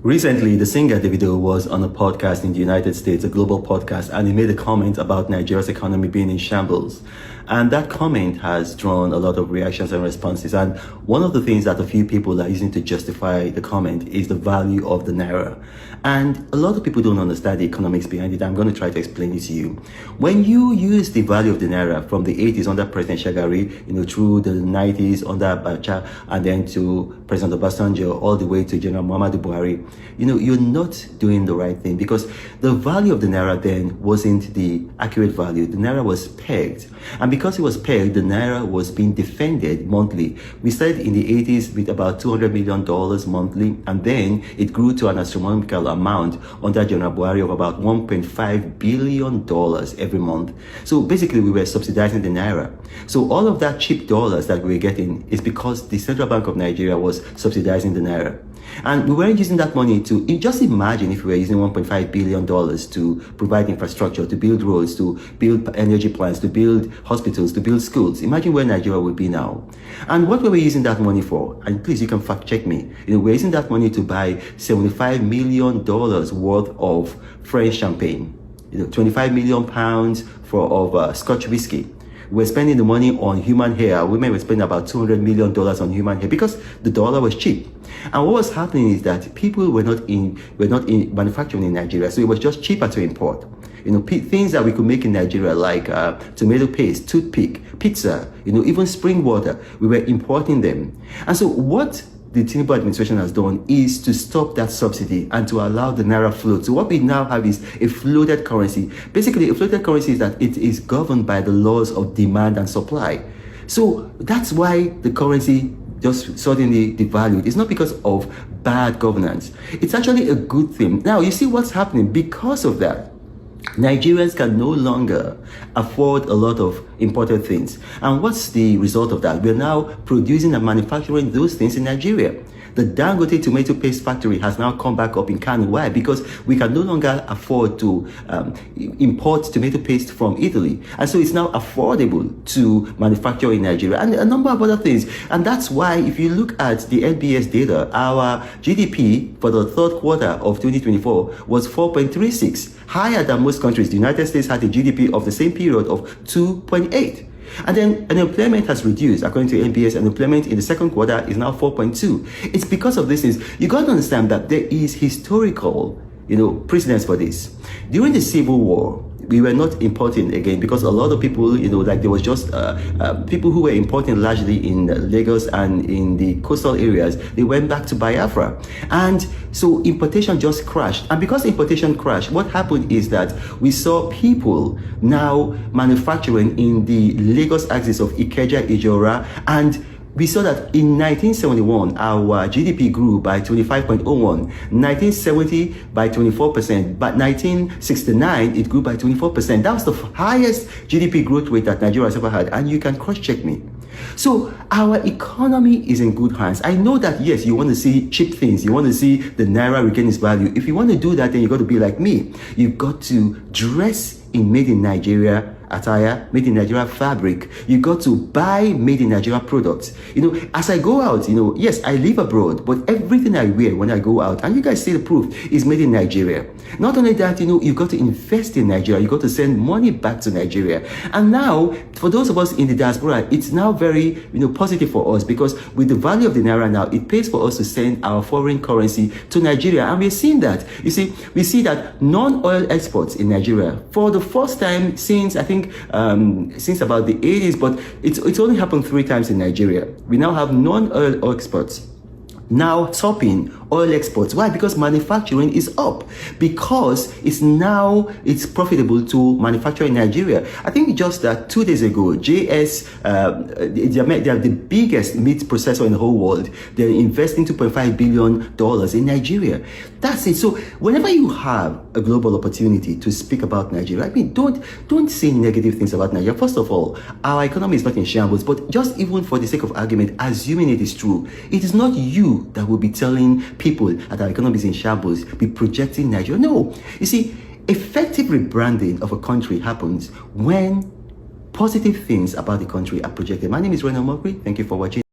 Recently, the singer Davido was on a podcast in the United States, a global podcast, and he made a comment about Nigeria's economy being in shambles. And that comment has drawn a lot of reactions and responses. And one of the things that a few people are using to justify the comment is the value of the Naira. And a lot of people don't understand the economics behind it. I'm going to try to explain it to you. When you use the value of the Naira from the 80s under President Shagari, through the 90s under Abacha, and then to President Obasanjo, all the way to General Muhammadu Buhari, you're not doing the right thing, because the value of the Naira then wasn't the accurate value. The Naira was pegged. And because it was pegged, the Naira was being defended monthly. We started in the 80s with about $200 million monthly, and then it grew to an astronomical amount under General Buhari of about $1.5 billion every month. So basically, we were subsidizing the Naira. So all of that cheap dollars that we were getting is because the Central Bank of Nigeria was subsidizing the Naira. And we weren't using that money to, just imagine if we were using $1.5 billion to provide infrastructure, to build roads, to build energy plants, to build hospitals, to build schools. Imagine where Nigeria would be now. And what were we using that money for? And please, you can fact check me. We're using that money to buy $75 million worth of French champagne, 25 million pounds of Scotch whiskey. We're spending the money on human hair. Women were spending about $200 million on human hair because the dollar was cheap. And what was happening is that people were not in manufacturing in Nigeria, so it was just cheaper to import. Things that we could make in Nigeria, like tomato paste, toothpick, pizza, even spring water, we were importing them. And so what the Tinubu administration has done is to stop that subsidy and to allow the Naira float. So what we now have is a floated currency. Basically, a floated currency is that it is governed by the laws of demand and supply. So that's why the currency just suddenly devalued. It's not because of bad governance. It's actually a good thing. Now, you see what's happening because of that. Nigerians can no longer afford a lot of imported things. And what's the result of that? We're now producing and manufacturing those things in Nigeria. The Dangote tomato paste factory has now come back up in Kano. Why? Because we can no longer afford to import tomato paste from Italy. And so it's now affordable to manufacture in Nigeria and a number of other things. And that's why if you look at the NBS data, our GDP for the third quarter of 2024 was 4.36, higher than most countries. The United States had a GDP of the same period of 2.8. And then unemployment has reduced. According to NBS, unemployment in the second quarter is now 4.2. It's because of this. You got to understand that there is historical, precedence for this. During the Civil War, we were not importing again because a lot of people, there was just people who were importing largely in Lagos and in the coastal areas. They went back to Biafra. And so importation just crashed. And because importation crashed, what happened is that we saw people now manufacturing in the Lagos axis of Ikeja, Ijora, and we saw that in 1971, our GDP grew by 25.01, 1970 by 24%, but 1969, it grew by 24%. That was the highest GDP growth rate that Nigeria has ever had, and you can cross-check me. So our economy is in good hands. I know that, yes, you want to see cheap things. You want to see the Naira regain its value. If you want to do that, then you got to be like me. You've got to dress in made in Nigeria attire, made in Nigeria fabric. You got to buy made in Nigeria products. As I go out, yes, I live abroad, but everything I wear when I go out, and you guys see the proof, is made in Nigeria. Not only that, you got to invest in Nigeria. You got to send money back to Nigeria. And now, for those of us in the diaspora, it's now very, positive for us, because with the value of the Naira now, it pays for us to send our foreign currency to Nigeria. And we're seeing that. You see, we see that non-oil exports in Nigeria, for the first time since, I think, since about the 80s, but it's only happened 3 times in Nigeria. We now have non-oil exports now topping oil exports. Why? Because manufacturing is up. Because it's profitable to manufacture in Nigeria. I think just 2 days ago, JS, they are the biggest meat processor in the whole world. They're investing $2.5 billion in Nigeria. That's it. So whenever you have a global opportunity to speak about Nigeria, don't say negative things about Nigeria. First of all, our economy is not in shambles, but just even for the sake of argument, assuming it is true, it is not you that will be telling people that our economy is in shambles, be projecting Nigeria. No. You see, effective rebranding of a country happens when positive things about the country are projected. My name is Reno Omokri. Thank you for watching.